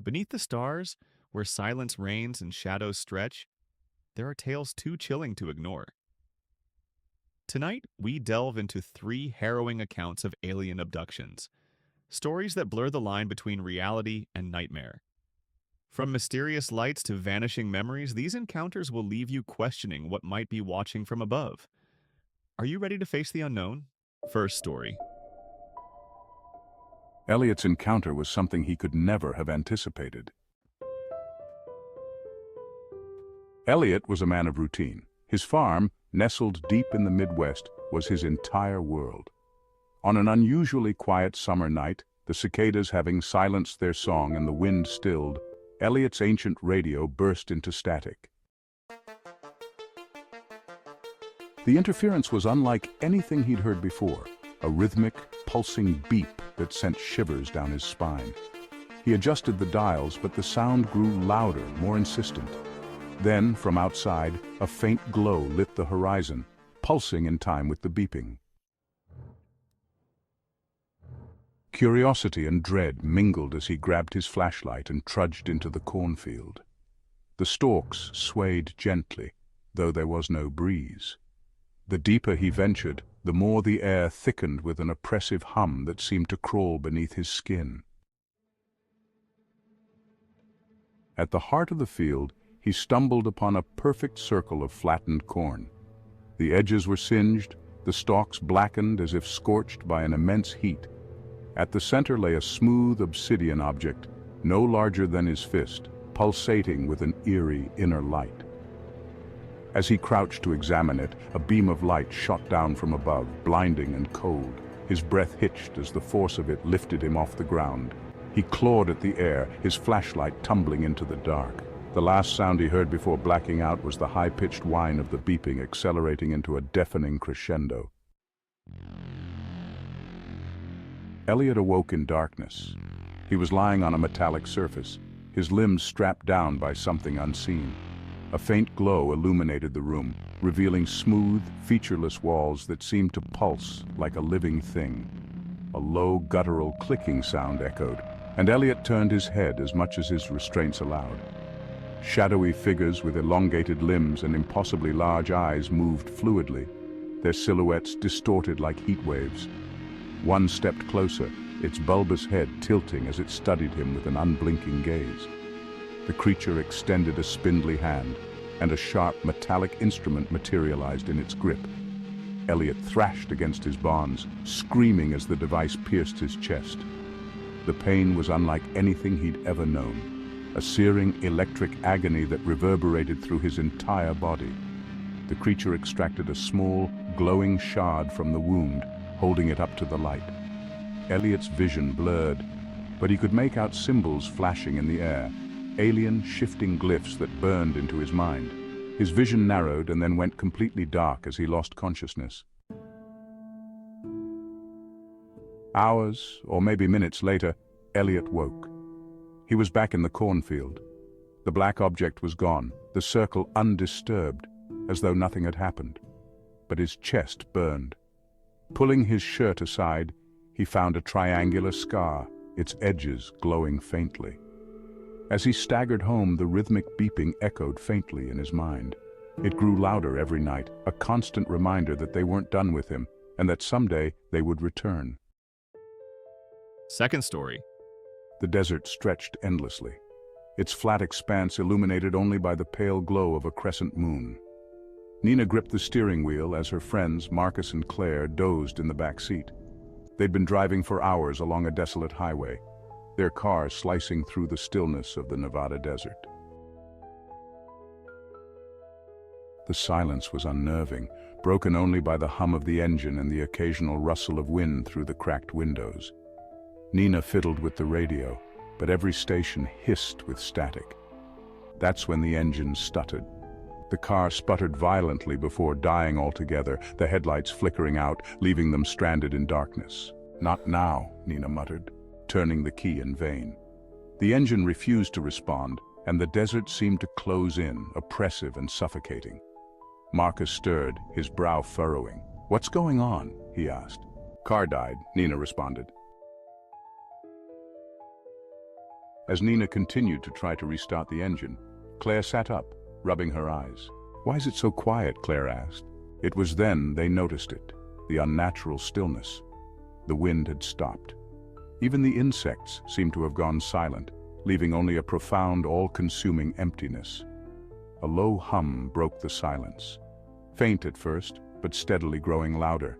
Beneath the stars, where silence reigns and shadows stretch, there are tales too chilling to ignore. Tonight, we delve into three harrowing accounts of alien abductions, stories that blur the line between reality and nightmare. From mysterious lights to vanishing memories, these encounters will leave you questioning what might be watching from above. Are you ready to face the unknown? First story. Elliot's encounter was something he could never have anticipated. Elliot was a man of routine. His farm, nestled deep in the Midwest, was his entire world. On an unusually quiet summer night, the cicadas having silenced their song and the wind stilled, Elliot's ancient radio burst into static. The interference was unlike anything he'd heard before, a rhythmic, pulsing beep that sent shivers down his spine. He adjusted the dials, but the sound grew louder, more insistent. Then, from outside, a faint glow lit the horizon, pulsing in time with the beeping. Curiosity and dread mingled as he grabbed his flashlight and trudged into the cornfield. The stalks swayed gently, though there was no breeze. The deeper he ventured, the more the air thickened with an oppressive hum that seemed to crawl beneath his skin. At the heart of the field, he stumbled upon a perfect circle of flattened corn. The edges were singed, the stalks blackened as if scorched by an immense heat. At the center lay a smooth obsidian object, no larger than his fist, pulsating with an eerie inner light. As he crouched to examine it, a beam of light shot down from above, blinding and cold. His breath hitched as the force of it lifted him off the ground. He clawed at the air, his flashlight tumbling into the dark. The last sound he heard before blacking out was the high-pitched whine of the beeping, accelerating into a deafening crescendo. Elliot awoke in darkness. He was lying on a metallic surface, his limbs strapped down by something unseen. A faint glow illuminated the room, revealing smooth, featureless walls that seemed to pulse like a living thing. A low, guttural clicking sound echoed, and Elliot turned his head as much as his restraints allowed. Shadowy figures with elongated limbs and impossibly large eyes moved fluidly, their silhouettes distorted like heat waves. One stepped closer, its bulbous head tilting as it studied him with an unblinking gaze. The creature extended a spindly hand, and a sharp metallic instrument materialized in its grip. Elliot thrashed against his bonds, screaming as the device pierced his chest. The pain was unlike anything he'd ever known, a searing electric agony that reverberated through his entire body. The creature extracted a small, glowing shard from the wound, holding it up to the light. Elliot's vision blurred, but he could make out symbols flashing in the air, alien, shifting glyphs that burned into his mind. His vision narrowed and then went completely dark as he lost consciousness. Hours, or maybe minutes later, Elliot woke. He was back in the cornfield. The black object was gone, the circle undisturbed, as though nothing had happened. But his chest burned. Pulling his shirt aside, he found a triangular scar, its edges glowing faintly. As he staggered home, the rhythmic beeping echoed faintly in his mind. It grew louder every night, a constant reminder that they weren't done with him, and that someday they would return. Second story. The desert stretched endlessly, its flat expanse illuminated only by the pale glow of a crescent moon. Nina gripped the steering wheel as her friends, Marcus and Claire, dozed in the back seat. They'd been driving for hours along a desolate highway, their car slicing through the stillness of the Nevada desert. The silence was unnerving, broken only by the hum of the engine and the occasional rustle of wind through the cracked windows. Nina fiddled with the radio, but every station hissed with static. That's when the engine stuttered. The car sputtered violently before dying altogether, the headlights flickering out, leaving them stranded in darkness. "Not now," Nina muttered, turning the key in vain. The engine refused to respond, and the desert seemed to close in, oppressive and suffocating. Marcus stirred, his brow furrowing. "What's going on?" he asked. "Car died," Nina responded. As Nina continued to try to restart the engine, Claire sat up, rubbing her eyes. "Why is it so quiet?" Claire asked. It was then they noticed it, the unnatural stillness. The wind had stopped. Even the insects seemed to have gone silent, leaving only a profound, all-consuming emptiness. A low hum broke the silence. Faint at first, but steadily growing louder.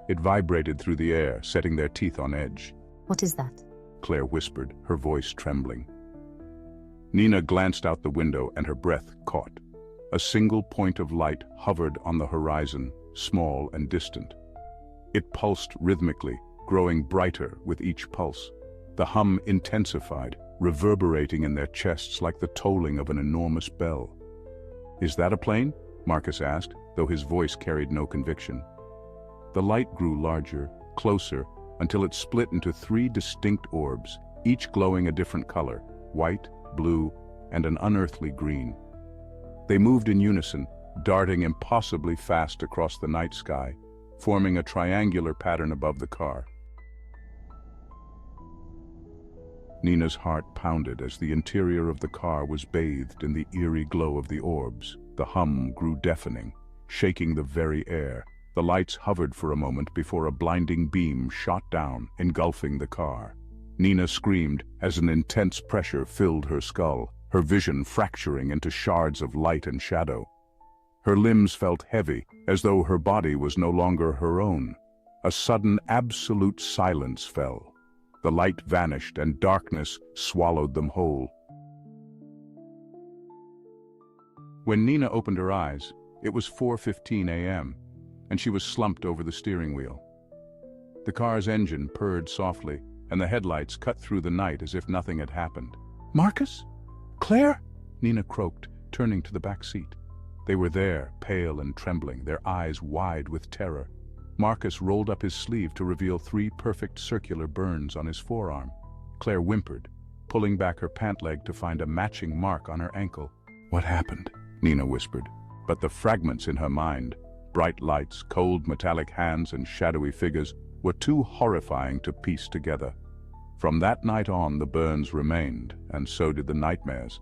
It vibrated through the air, setting their teeth on edge. "What is that?" Claire whispered, her voice trembling. Nina glanced out the window and her breath caught. A single point of light hovered on the horizon, small and distant. It pulsed rhythmically, growing brighter with each pulse. The hum intensified, reverberating in their chests like the tolling of an enormous bell. "Is that a plane?" Marcus asked, though his voice carried no conviction. The light grew larger, closer, until it split into 3 distinct orbs, each glowing a different color: white, blue, and an unearthly green. They moved in unison, darting impossibly fast across the night sky, forming a triangular pattern above the car. Nina's heart pounded as the interior of the car was bathed in the eerie glow of the orbs. The hum grew deafening, shaking the very air. The lights hovered for a moment before a blinding beam shot down, engulfing the car. Nina screamed as an intense pressure filled her skull, her vision fracturing into shards of light and shadow. Her limbs felt heavy, as though her body was no longer her own. A sudden, absolute silence fell. The light vanished and darkness swallowed them whole. When Nina opened her eyes, it was 4:15 a.m., and she was slumped over the steering wheel. The car's engine purred softly, and the headlights cut through the night as if nothing had happened. "Marcus? Claire?" Nina croaked, turning to the back seat. They were there, pale and trembling, their eyes wide with terror. Marcus rolled up his sleeve to reveal 3 perfect circular burns on his forearm. Claire whimpered, pulling back her pant leg to find a matching mark on her ankle. "What happened?" Nina whispered. But the fragments in her mind, bright lights, cold metallic hands, and shadowy figures, were too horrifying to piece together. From that night on, the burns remained, and so did the nightmares.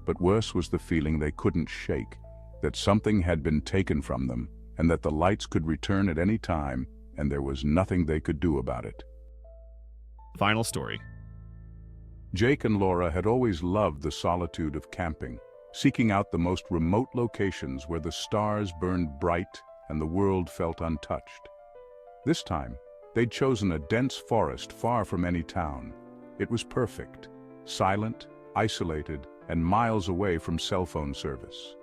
But worse was the feeling they couldn't shake, that something had been taken from them, and that the lights could return at any time, and there was nothing they could do about it. Final story. Jake and Laura had always loved the solitude of camping, seeking out the most remote locations where the stars burned bright and the world felt untouched. This time, they'd chosen a dense forest far from any town. It was perfect, silent, isolated, and miles away from cell phone service.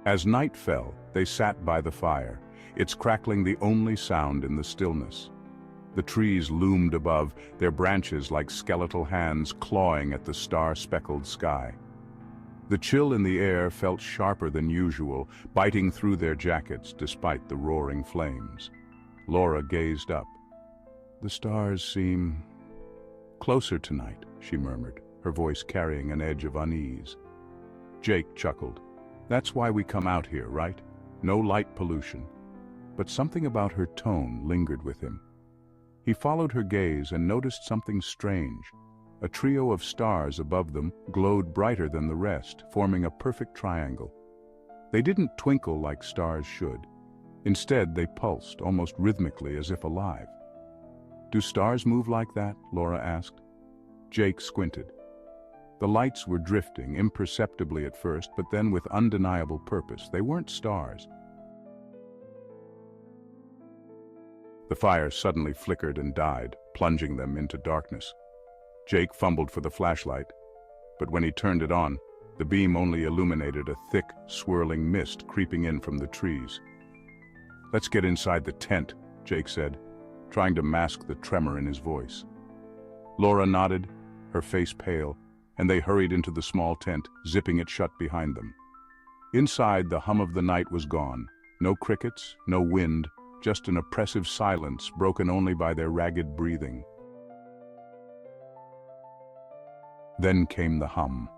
As night fell, they sat by the fire, its crackling the only sound in the stillness. The trees loomed above, their branches like skeletal hands clawing at the star-speckled sky. The chill in the air felt sharper than usual, biting through their jackets despite the roaring flames. Laura gazed up. "The stars seem closer tonight," she murmured, her voice carrying an edge of unease. Jake chuckled. "That's why we come out here, right? No light pollution." But something about her tone lingered with him. He followed her gaze and noticed something strange. A trio of stars above them glowed brighter than the rest, forming a perfect triangle. They didn't twinkle like stars should. Instead, they pulsed, almost rhythmically, as if alive. "Do stars move like that?" Laura asked. Jake squinted. The lights were drifting, imperceptibly at first, but then with undeniable purpose. They weren't stars. The fire suddenly flickered and died, plunging them into darkness. Jake fumbled for the flashlight, but when he turned it on, the beam only illuminated a thick, swirling mist creeping in from the trees. "Let's get inside the tent," Jake said, trying to mask the tremor in his voice. Laura nodded, her face pale, and they hurried into the small tent, zipping it shut behind them. Inside, the hum of the night was gone. No crickets, no wind, just an oppressive silence broken only by their ragged breathing. Then came the hum.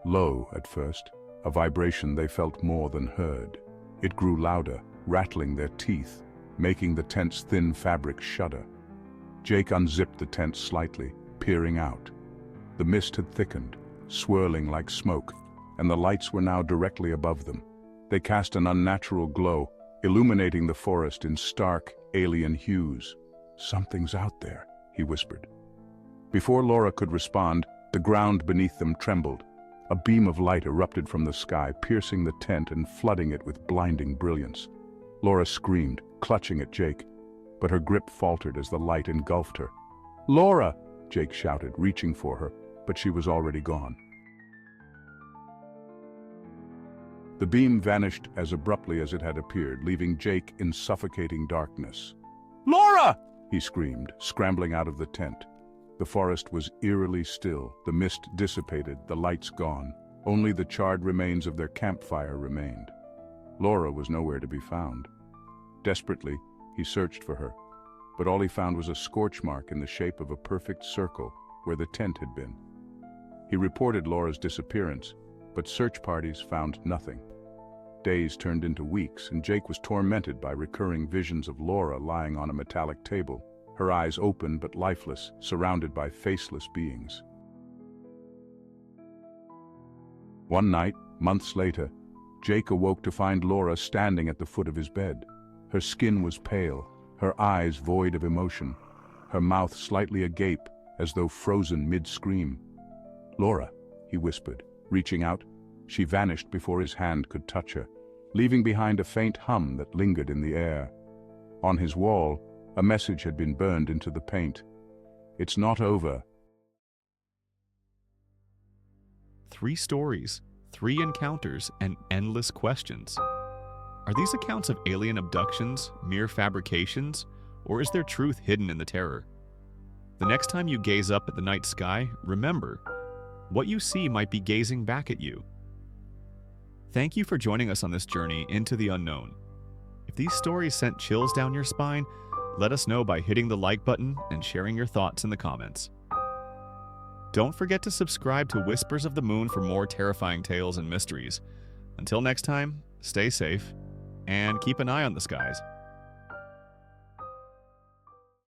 Low at first, a vibration they felt more than heard. It grew louder, rattling their teeth, making the tent's thin fabric shudder. Jake unzipped the tent slightly, peering out. The mist had thickened, swirling like smoke, and the lights were now directly above them. They cast an unnatural glow, illuminating the forest in stark, alien hues. "Something's out there," he whispered. Before Laura could respond, the ground beneath them trembled. A beam of light erupted from the sky, piercing the tent and flooding it with blinding brilliance. Laura screamed, clutching at Jake, but her grip faltered as the light engulfed her. "Laura!" Jake shouted, reaching for her, but she was already gone. The beam vanished as abruptly as it had appeared, leaving Jake in suffocating darkness. "Laura!" he screamed, scrambling out of the tent. The forest was eerily still, the mist dissipated, the lights gone. Only the charred remains of their campfire remained. Laura was nowhere to be found. Desperately, he searched for her, but all he found was a scorch mark in the shape of a perfect circle where the tent had been. He reported Laura's disappearance, but search parties found nothing. Days turned into weeks, and Jake was tormented by recurring visions of Laura lying on a metallic table, her eyes open but lifeless, surrounded by faceless beings. One night, months later, Jake awoke to find Laura standing at the foot of his bed. Her skin was pale, her eyes void of emotion, her mouth slightly agape as though frozen mid-scream. "Laura," he whispered, reaching out. She vanished before his hand could touch her, leaving behind a faint hum that lingered in the air. On his wall, a message had been burned into the paint. "It's not over." 3 stories, 3 encounters, and endless questions. Are these accounts of alien abductions mere fabrications, or is there truth hidden in the terror? The next time you gaze up at the night sky, remember, what you see might be gazing back at you. Thank you for joining us on this journey into the unknown. If these stories sent chills down your spine, let us know by hitting the like button and sharing your thoughts in the comments. Don't forget to subscribe to Whispers of the Moon for more terrifying tales and mysteries. Until next time, stay safe and keep an eye on the skies.